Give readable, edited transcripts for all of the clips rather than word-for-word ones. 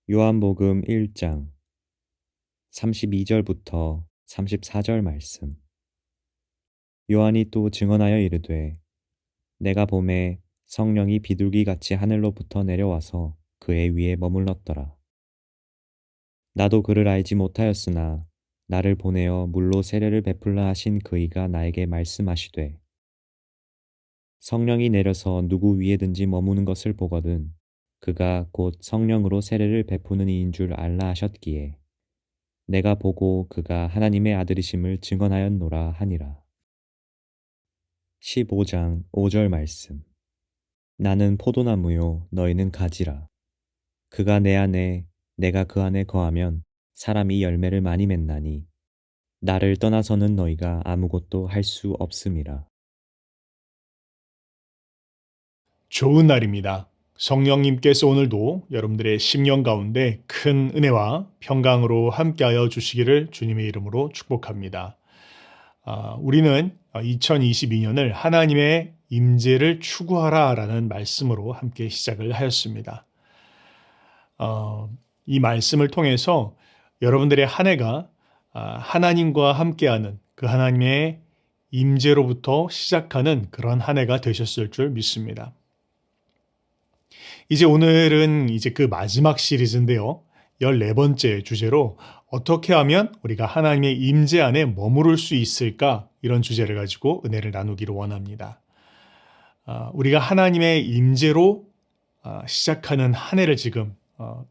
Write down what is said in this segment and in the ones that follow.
요한복음 1장 32절부터 34절 말씀. 요한이 또 증언하여 이르되 내가 보매 성령이 비둘기같이 하늘로부터 내려와서 그의 위에 머물렀더라. 나도 그를 알지 못하였으나 나를 보내어 물로 세례를 베풀라 하신 그이가 나에게 말씀하시되 성령이 내려서 누구 위에든지 머무는 것을 보거든 그가 곧 성령으로 세례를 베푸는 이인 줄 알라 하셨기에 내가 보고 그가 하나님의 아들이심을 증언하였노라 하니라. 15장 5절 말씀. 나는 포도나무요 너희는 가지라. 그가 내 안에 내가 그 안에 거하면 사람이 열매를 많이 맺나니 나를 떠나서는 너희가 아무것도 할 수 없음이라. 좋은 날입니다. 성령님께서 오늘도 여러분들의 심령 가운데 큰 은혜와 평강으로 함께하여 주시기를 주님의 이름으로 축복합니다. 우리는 2022년을 하나님의 임재를 추구하라라는 말씀으로 함께 시작을 하였습니다. 이 말씀을 통해서 여러분들의 한 해가 하나님과 함께하는 그 하나님의 임재로부터 시작하는 그런 한 해가 되셨을 줄 믿습니다. 이제 오늘은 이제 그 마지막 시리즈인데요. 14번째 주제로 어떻게 하면 우리가 하나님의 임재 안에 머무를 수 있을까? 이런 주제를 가지고 은혜를 나누기를 원합니다. 우리가 하나님의 임재로 시작하는 한 해를 지금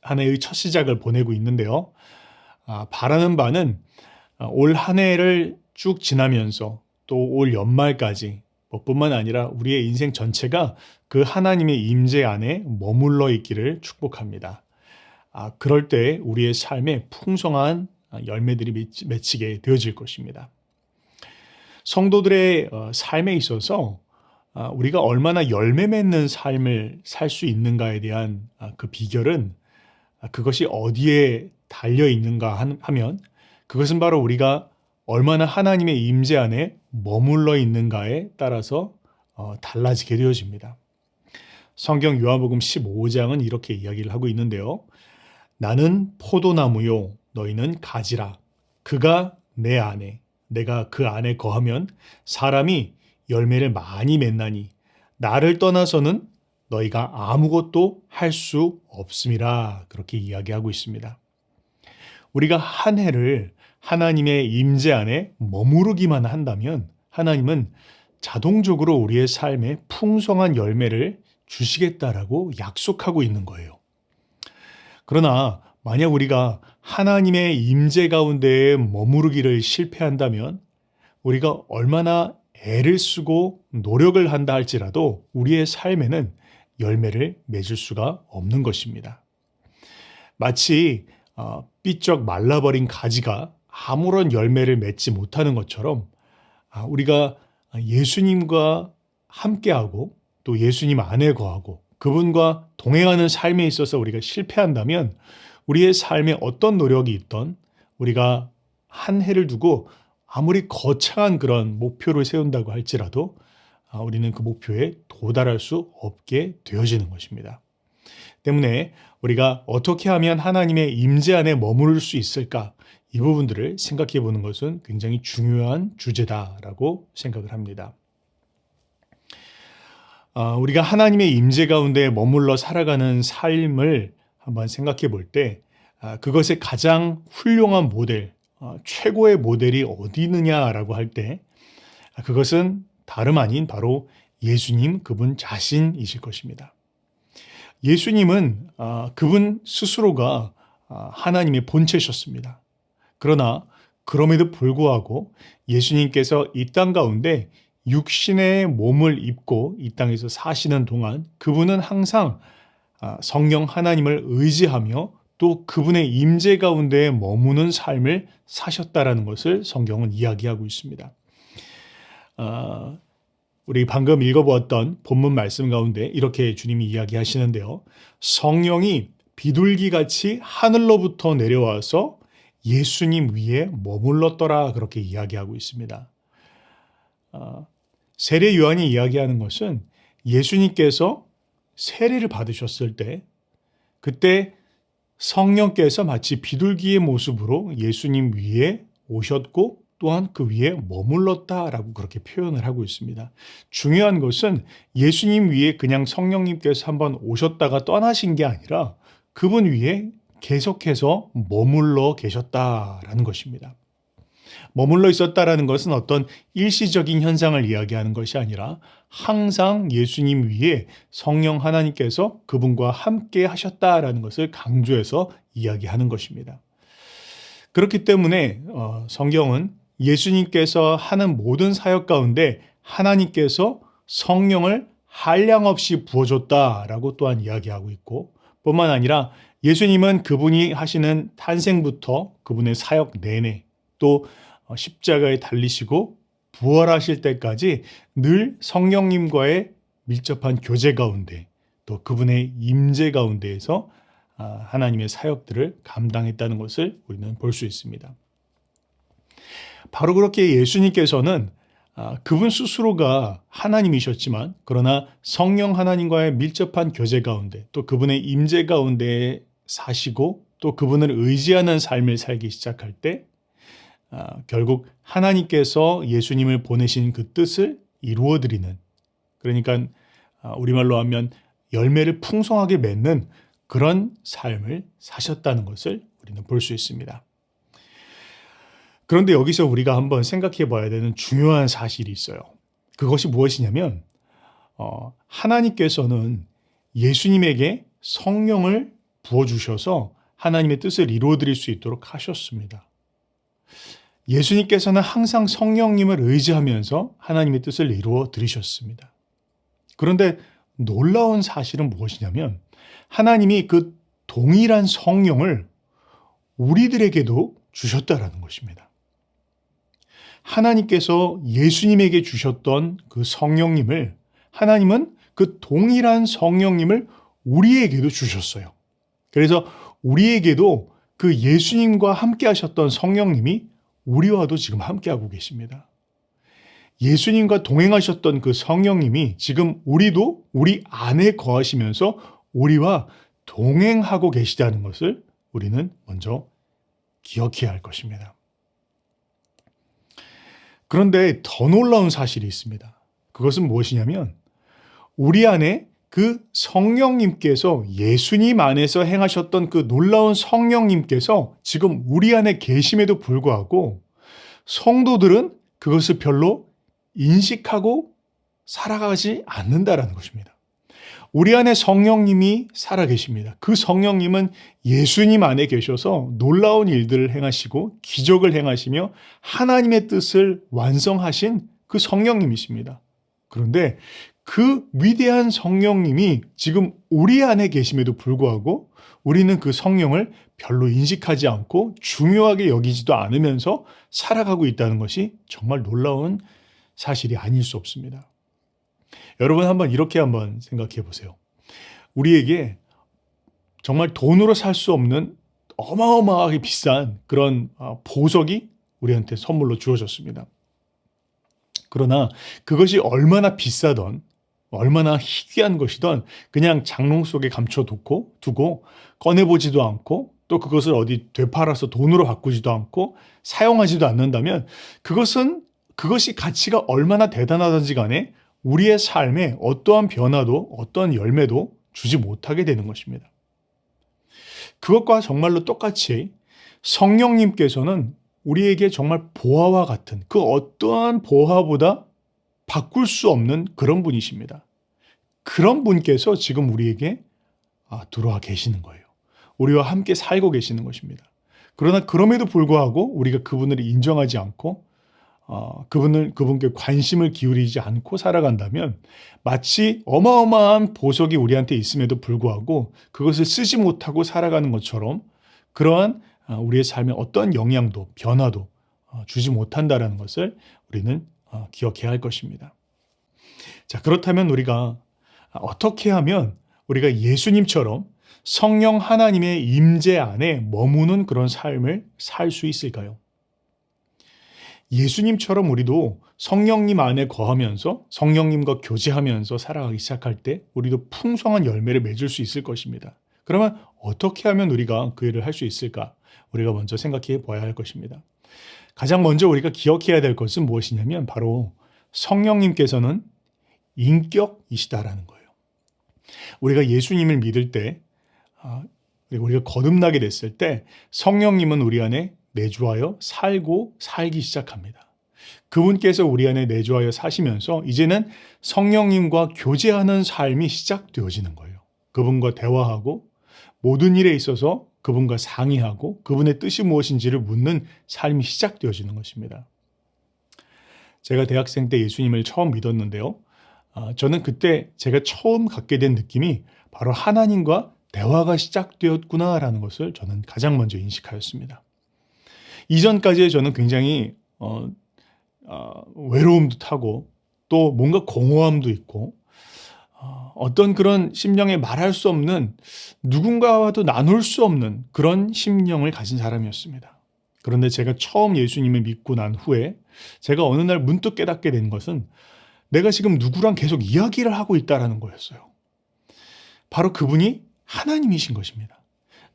한 해의 첫 시작을 보내고 있는데요. 바라는 바는 올 한 해를 쭉 지나면서 또 올 연말까지 뿐만 아니라 우리의 인생 전체가 그 하나님의 임재 안에 머물러 있기를 축복합니다. 그럴 때 우리의 삶에 풍성한 열매들이 맺히게 되어질 것입니다. 성도들의 삶에 있어서 우리가 얼마나 열매 맺는 삶을 살 수 있는가에 대한 그 비결은 그것이 어디에 달려 있는가 하면 그것은 바로 우리가 얼마나 하나님의 임재 안에 머물러 있는가에 따라서 달라지게 되어집니다. 성경 요한복음 15장은 이렇게 이야기를 하고 있는데요. 나는 포도나무요 너희는 가지라. 그가 내 안에 내가 그 안에 거하면 사람이 열매를 많이 맺나니 나를 떠나서는 너희가 아무것도 할 수 없음이라 그렇게 이야기하고 있습니다. 우리가 한 해를 하나님의 임재 안에 머무르기만 한다면 하나님은 자동적으로 우리의 삶에 풍성한 열매를 주시겠다라고 약속하고 있는 거예요. 그러나 만약 우리가 하나님의 임재 가운데에 머무르기를 실패한다면 우리가 얼마나 애를 쓰고 노력을 한다 할지라도 우리의 삶에는 열매를 맺을 수가 없는 것입니다. 마치 삐쩍 말라버린 가지가 아무런 열매를 맺지 못하는 것처럼 우리가 예수님과 함께하고 또 예수님 안에 거하고 그분과 동행하는 삶에 있어서 우리가 실패한다면 우리의 삶에 어떤 노력이 있던 우리가 한 해를 두고 아무리 거창한 그런 목표를 세운다고 할지라도 우리는 그 목표에 도달할 수 없게 되어지는 것입니다. 때문에 우리가 어떻게 하면 하나님의 임재 안에 머무를 수 있을까? 이 부분들을 생각해 보는 것은 굉장히 중요한 주제다라고 생각을 합니다. 우리가 하나님의 임재 가운데 머물러 살아가는 삶을 한번 생각해 볼 때 그것의 가장 훌륭한 모델, 최고의 모델이 어디 있느냐라고 할 때 그것은 다름 아닌 바로 예수님 그분 자신이실 것입니다. 예수님은 그분 스스로가 하나님의 본체셨습니다. 그러나 그럼에도 불구하고 예수님께서 이 땅 가운데 육신의 몸을 입고 이 땅에서 사시는 동안 그분은 항상 성령 하나님을 의지하며 또 그분의 임재 가운데 머무는 삶을 사셨다라는 것을 성경은 이야기하고 있습니다. 우리 방금 읽어보았던 본문 말씀 가운데 이렇게 주님이 이야기하시는데요. 성령이 비둘기같이 하늘로부터 내려와서 예수님 위에 머물렀더라 그렇게 이야기하고 있습니다. 세례 요한이 이야기하는 것은 예수님께서 세례를 받으셨을 때 그때 성령께서 마치 비둘기의 모습으로 예수님 위에 오셨고 또한 그 위에 머물렀다라고 그렇게 표현을 하고 있습니다. 중요한 것은 예수님 위에 그냥 성령님께서 한번 오셨다가 떠나신 게 아니라 그분 위에 계속해서 머물러 계셨다라는 것입니다. 머물러 있었다라는 것은 어떤 일시적인 현상을 이야기하는 것이 아니라 항상 예수님 위에 성령 하나님께서 그분과 함께 하셨다라는 것을 강조해서 이야기하는 것입니다. 그렇기 때문에 성경은 예수님께서 하는 모든 사역 가운데 하나님께서 성령을 한량없이 부어줬다라고 또한 이야기하고 있고, 뿐만 아니라 예수님은 그분이 하시는 탄생부터 그분의 사역 내내 또 십자가에 달리시고 부활하실 때까지 늘 성령님과의 밀접한 교제 가운데 또 그분의 임재 가운데에서 하나님의 사역들을 감당했다는 것을 우리는 볼 수 있습니다. 바로 그렇게 예수님께서는 그분 스스로가 하나님이셨지만 그러나 성령 하나님과의 밀접한 교제 가운데 또 그분의 임재 가운데 사시고 또 그분을 의지하는 삶을 살기 시작할 때 결국 하나님께서 예수님을 보내신 그 뜻을 이루어드리는, 그러니까 우리말로 하면 열매를 풍성하게 맺는 그런 삶을 사셨다는 것을 우리는 볼 수 있습니다. 그런데 여기서 우리가 한번 생각해 봐야 되는 중요한 사실이 있어요. 그것이 무엇이냐면 하나님께서는 예수님에게 성령을 부어주셔서 하나님의 뜻을 이루어드릴 수 있도록 하셨습니다. 예수님께서는 항상 성령님을 의지하면서 하나님의 뜻을 이루어 드리셨습니다. 그런데 놀라운 사실은 무엇이냐면 하나님이 그 동일한 성령을 우리들에게도 주셨다라는 것입니다. 하나님께서 예수님에게 주셨던 그 성령님을 하나님은 그 동일한 성령님을 우리에게도 주셨어요. 그래서 우리에게도 그 예수님과 함께 하셨던 성령님이 우리와도 지금 함께하고 계십니다. 예수님과 동행하셨던 그 성령님이 지금 우리도 우리 안에 거하시면서 우리와 동행하고 계시다는 것을 우리는 먼저 기억해야 할 것입니다. 그런데 더 놀라운 사실이 있습니다. 그것은 무엇이냐면 우리 안에 그 성령님께서 예수님 안에서 행하셨던 그 놀라운 성령님께서 지금 우리 안에 계심에도 불구하고 성도들은 그것을 별로 인식하고 살아가지 않는다라는 것입니다. 우리 안에 성령님이 살아계십니다. 그 성령님은 예수님 안에 계셔서 놀라운 일들을 행하시고 기적을 행하시며 하나님의 뜻을 완성하신 그 성령님이십니다. 그런데 그 위대한 성령님이 지금 우리 안에 계심에도 불구하고 우리는 그 성령을 별로 인식하지 않고 중요하게 여기지도 않으면서 살아가고 있다는 것이 정말 놀라운 사실이 아닐 수 없습니다. 여러분 한번 생각해 보세요. 우리에게 정말 돈으로 살 수 없는 어마어마하게 비싼 그런 보석이 우리한테 선물로 주어졌습니다. 그러나 그것이 얼마나 비싸던 얼마나 희귀한 것이던 그냥 장롱 속에 두고 꺼내보지도 않고 또 그것을 어디 되팔아서 돈으로 바꾸지도 않고 사용하지도 않는다면 그것이 가치가 얼마나 대단하든지 간에 우리의 삶에 어떠한 변화도 어떠한 열매도 주지 못하게 되는 것입니다. 그것과 정말로 똑같이 성령님께서는 우리에게 정말 보화와 같은 그 어떠한 보화보다 바꿀 수 없는 그런 분이십니다. 그런 분께서 지금 우리에게 들어와 계시는 거예요. 우리와 함께 살고 계시는 것입니다. 그러나 그럼에도 불구하고 우리가 그분을 인정하지 않고 그분께 관심을 기울이지 않고 살아간다면 마치 어마어마한 보석이 우리한테 있음에도 불구하고 그것을 쓰지 못하고 살아가는 것처럼 그러한 우리의 삶에 어떠한 영향도 변화도 주지 못한다는 것을 우리는 기억해야 할 것입니다. 자, 그렇다면 우리가 어떻게 하면 우리가 예수님처럼 성령 하나님의 임재 안에 머무는 그런 삶을 살 수 있을까요? 예수님처럼 우리도 성령님 안에 거하면서 성령님과 교제하면서 살아가기 시작할 때 우리도 풍성한 열매를 맺을 수 있을 것입니다. 그러면 어떻게 하면 우리가 그 일을 할 수 있을까? 우리가 먼저 생각해 봐야 할 것입니다. 가장 먼저 우리가 기억해야 될 것은 무엇이냐면 바로 성령님께서는 인격이시다라는 거예요. 우리가 예수님을 믿을 때, 그리고 우리가 거듭나게 됐을 때 성령님은 우리 안에 내주하여 살고 살기 시작합니다. 그분께서 우리 안에 내주하여 사시면서 이제는 성령님과 교제하는 삶이 시작되어지는 거예요. 그분과 대화하고 모든 일에 있어서 그분과 상의하고 그분의 뜻이 무엇인지를 묻는 삶이 시작되어지는 것입니다. 제가 대학생 때 예수님을 처음 믿었는데요. 저는 그때 제가 처음 갖게 된 느낌이 바로 하나님과 대화가 시작되었구나라는 것을 저는 가장 먼저 인식하였습니다. 이전까지의 저는 굉장히 외로움도 타고 또 뭔가 공허함도 있고 어떤 그런 심령에 말할 수 없는 누군가와도 나눌 수 없는 그런 심령을 가진 사람이었습니다. 그런데 제가 처음 예수님을 믿고 난 후에 제가 어느 날 문득 깨닫게 된 것은 내가 지금 누구랑 계속 이야기를 하고 있다라는 거였어요. 바로 그분이 하나님이신 것입니다.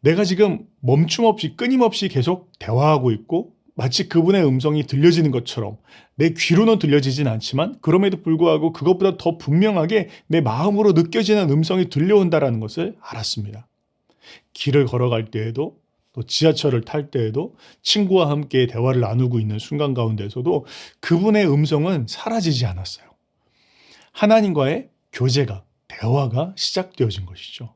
내가 지금 멈춤 없이 끊임없이 계속 대화하고 있고 마치 그분의 음성이 들려지는 것처럼 내 귀로는 들려지진 않지만 그럼에도 불구하고 그것보다 더 분명하게 내 마음으로 느껴지는 음성이 들려온다라는 것을 알았습니다. 길을 걸어갈 때에도 또 지하철을 탈 때에도 친구와 함께 대화를 나누고 있는 순간 가운데서도 그분의 음성은 사라지지 않았어요. 하나님과의 교제가, 대화가 시작되어진 것이죠.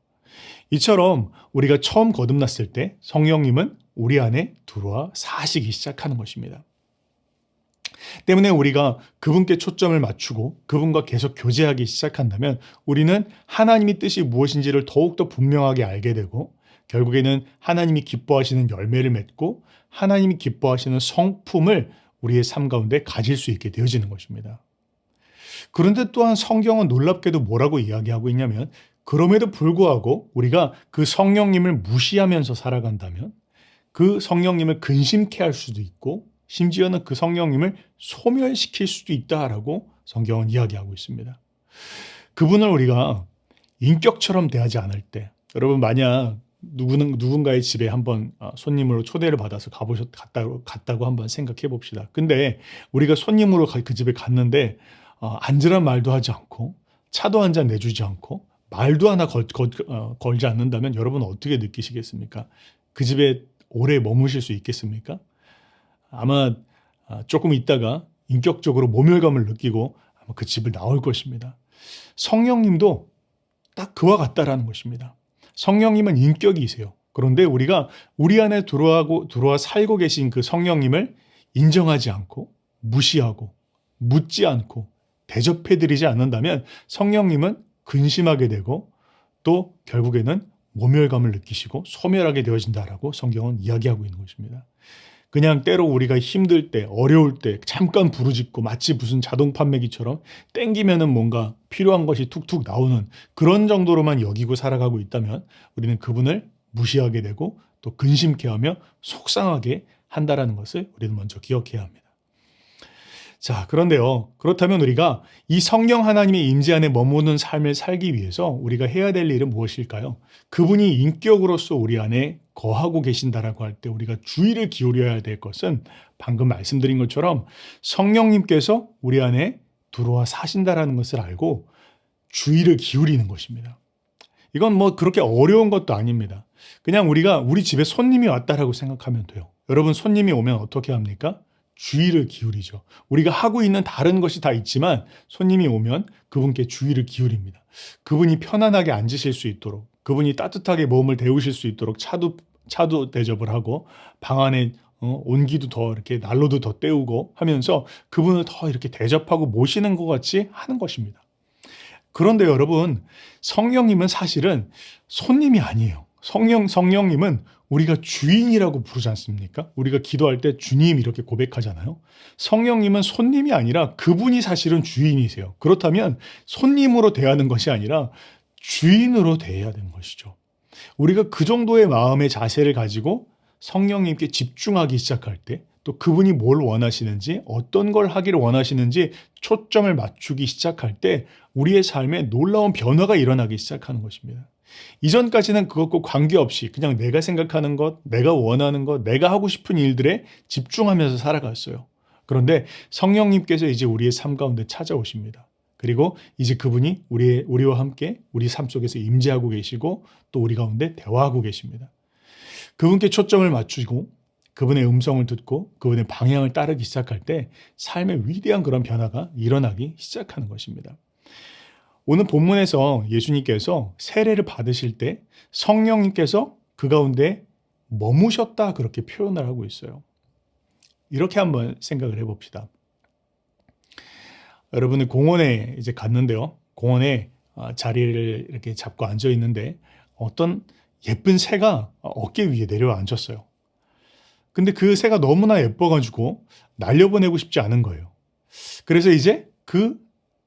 이처럼 우리가 처음 거듭났을 때 성령님은 우리 안에 들어와 사시기 시작하는 것입니다. 때문에 우리가 그분께 초점을 맞추고 그분과 계속 교제하기 시작한다면 우리는 하나님의 뜻이 무엇인지를 더욱더 분명하게 알게 되고 결국에는 하나님이 기뻐하시는 열매를 맺고 하나님이 기뻐하시는 성품을 우리의 삶 가운데 가질 수 있게 되어지는 것입니다. 그런데 또한 성경은 놀랍게도 뭐라고 이야기하고 있냐면 그럼에도 불구하고 우리가 그 성령님을 무시하면서 살아간다면 그 성령님을 근심케 할 수도 있고 심지어는 그 성령님을 소멸시킬 수도 있다라고 성경은 이야기하고 있습니다. 그분을 우리가 인격처럼 대하지 않을 때 여러분 만약 누군가의 집에 한번 손님으로 초대를 받아서 갔다고 한번 생각해 봅시다. 근데 우리가 손님으로 그 집에 갔는데 앉으란 말도 하지 않고 차도 한 잔 내주지 않고 말도 하나 걸지 않는다면 여러분 어떻게 느끼시겠습니까? 그 집에 오래 머무실 수 있겠습니까? 아마 조금 있다가 인격적으로 모멸감을 느끼고 아마 그 집을 나올 것입니다. 성령님도 딱 그와 같다라는 것입니다. 성령님은 인격이세요. 그런데 우리가 우리 안에 들어와 살고 계신 그 성령님을 인정하지 않고 무시하고 묻지 않고 대접해드리지 않는다면 성령님은 근심하게 되고 또 결국에는 모멸감을 느끼시고 소멸하게 되어진다라고 성경은 이야기하고 있는 것입니다. 그냥 때로 우리가 힘들 때, 어려울 때 잠깐 부르짖고 마치 무슨 자동 판매기처럼 땡기면은 뭔가 필요한 것이 툭툭 나오는 그런 정도로만 여기고 살아가고 있다면 우리는 그분을 무시하게 되고 또 근심케 하며 속상하게 한다라는 것을 우리는 먼저 기억해야 합니다. 자, 그런데요. 그렇다면 우리가 이 성령 하나님의 임재 안에 머무는 삶을 살기 위해서 우리가 해야 될 일은 무엇일까요? 그분이 인격으로서 우리 안에 거하고 계신다라고 할 때 우리가 주의를 기울여야 될 것은 방금 말씀드린 것처럼 성령님께서 우리 안에 들어와 사신다라는 것을 알고 주의를 기울이는 것입니다. 이건 뭐 그렇게 어려운 것도 아닙니다. 그냥 우리가 우리 집에 손님이 왔다라고 생각하면 돼요. 여러분 손님이 오면 어떻게 합니까? 주의를 기울이죠. 우리가 하고 있는 다른 것이 다 있지만 손님이 오면 그분께 주의를 기울입니다. 그분이 편안하게 앉으실 수 있도록 그분이 따뜻하게 몸을 데우실 수 있도록 차도 대접을 하고 방 안에 온기도 더 이렇게 난로도 더 때우고 하면서 그분을 더 이렇게 대접하고 모시는 것 같이 하는 것입니다. 그런데 여러분 성령님은 사실은 손님이 아니에요. 성령님은 우리가 주인이라고 부르지 않습니까? 우리가 기도할 때 주님 이렇게 고백하잖아요. 성령님은 손님이 아니라 그분이 사실은 주인이세요. 그렇다면 손님으로 대하는 것이 아니라 주인으로 대해야 되는 것이죠. 우리가 그 정도의 마음의 자세를 가지고 성령님께 집중하기 시작할 때 또 그분이 뭘 원하시는지 어떤 걸 하기를 원하시는지 초점을 맞추기 시작할 때 우리의 삶에 놀라운 변화가 일어나기 시작하는 것입니다. 이전까지는 그것과 관계없이 그냥 내가 생각하는 것, 내가 원하는 것, 내가 하고 싶은 일들에 집중하면서 살아갔어요. 그런데 성령님께서 이제 우리의 삶 가운데 찾아오십니다. 그리고 이제 그분이 우리와 함께 우리 삶 속에서 임재하고 계시고 또 우리 가운데 대화하고 계십니다. 그분께 초점을 맞추고 그분의 음성을 듣고 그분의 방향을 따르기 시작할 때 삶의 위대한 그런 변화가 일어나기 시작하는 것입니다. 오늘 본문에서 예수님께서 세례를 받으실 때 성령님께서 그 가운데 머무셨다 그렇게 표현을 하고 있어요. 이렇게 한번 생각을 해봅시다. 여러분이 공원에 이제 갔는데요. 공원에 자리를 이렇게 잡고 앉아 있는데 어떤 예쁜 새가 어깨 위에 내려와 앉았어요. 근데 그 새가 너무나 예뻐가지고 날려보내고 싶지 않은 거예요. 그래서 이제 그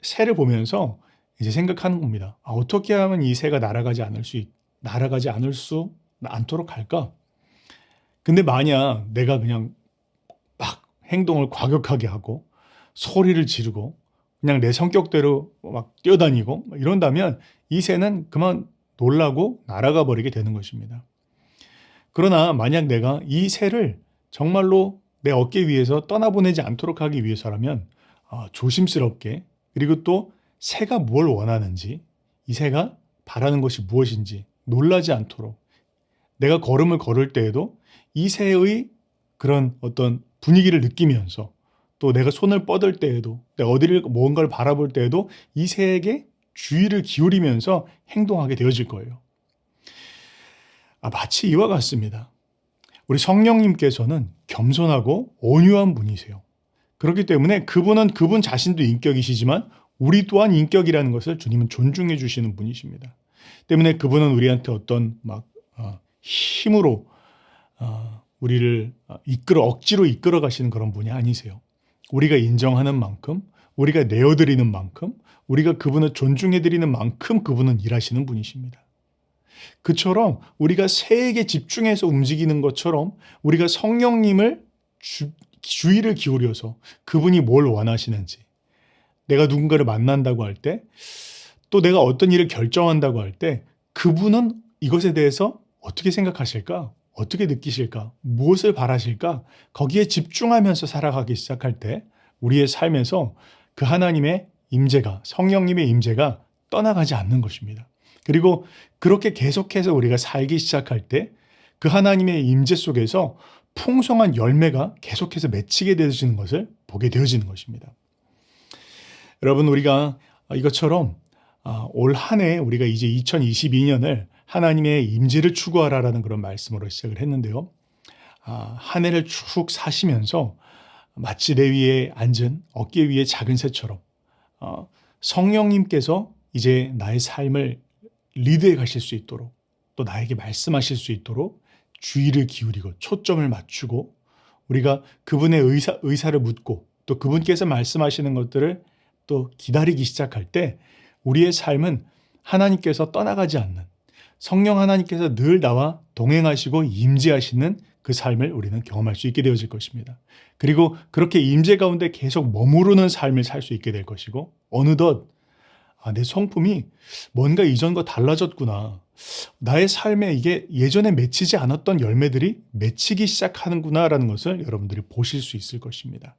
새를 보면서 이제 생각하는 겁니다. 어떻게 하면 이 새가 날아가지 않을 수 않도록 할까? 근데 만약 내가 그냥 막 행동을 과격하게 하고 소리를 지르고 그냥 내 성격대로 막 뛰어다니고 이런다면 이 새는 그만 놀라고 날아가 버리게 되는 것입니다. 그러나 만약 내가 이 새를 정말로 내 어깨 위에서 떠나보내지 않도록 하기 위해서라면 조심스럽게 그리고 또 새가 뭘 원하는지 이 새가 바라는 것이 무엇인지 놀라지 않도록 내가 걸음을 걸을 때에도 이 새의 그런 어떤 분위기를 느끼면서 또 내가 손을 뻗을 때에도 내가 어디를 뭔가를 바라볼 때에도 이 새에게 주의를 기울이면서 행동하게 되어질 거예요. 마치 이와 같습니다. 우리 성령님께서는 겸손하고 온유한 분이세요. 그렇기 때문에 그분은 그분 자신도 인격이시지만 우리 또한 인격이라는 것을 주님은 존중해 주시는 분이십니다. 때문에 그분은 우리한테 어떤 힘으로 우리를 억지로 이끌어 가시는 그런 분이 아니세요. 우리가 인정하는 만큼, 우리가 내어드리는 만큼, 우리가 그분을 존중해 드리는 만큼 그분은 일하시는 분이십니다. 그처럼 우리가 새에게 집중해서 움직이는 것처럼 우리가 성령님을 주의를 기울여서 그분이 뭘 원하시는지 내가 누군가를 만난다고 할 때 또 내가 어떤 일을 결정한다고 할 때 그분은 이것에 대해서 어떻게 생각하실까? 어떻게 느끼실까? 무엇을 바라실까? 거기에 집중하면서 살아가기 시작할 때 우리의 삶에서 그 하나님의 임재가 성령님의 임재가 떠나가지 않는 것입니다. 그리고 그렇게 계속해서 우리가 살기 시작할 때 그 하나님의 임재 속에서 풍성한 열매가 계속해서 맺히게 되어지는 것을 보게 되어지는 것입니다. 여러분 우리가 이것처럼 올 한 해 우리가 이제 2022년을 하나님의 임재를 추구하라라는 그런 말씀으로 시작을 했는데요. 한 해를 쭉 사시면서 마치 내 위에 앉은 어깨 위에 작은 새처럼 성령님께서 이제 나의 삶을 리드해 가실 수 있도록 또 나에게 말씀하실 수 있도록 주의를 기울이고 초점을 맞추고 우리가 그분의 의사를 묻고 또 그분께서 말씀하시는 것들을 또 기다리기 시작할 때 우리의 삶은 하나님께서 떠나가지 않는 성령 하나님께서 늘 나와 동행하시고 임재하시는 그 삶을 우리는 경험할 수 있게 되어질 것입니다. 그리고 그렇게 임재 가운데 계속 머무르는 삶을 살 수 있게 될 것이고 어느덧 내 성품이 뭔가 이전과 달라졌구나. 나의 삶에 이게 예전에 맺히지 않았던 열매들이 맺히기 시작하는구나라는 것을 여러분들이 보실 수 있을 것입니다.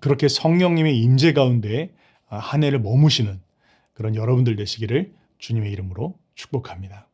그렇게 성령님의 임재 가운데 한 해를 머무시는 그런 여러분들 되시기를 주님의 이름으로 축복합니다.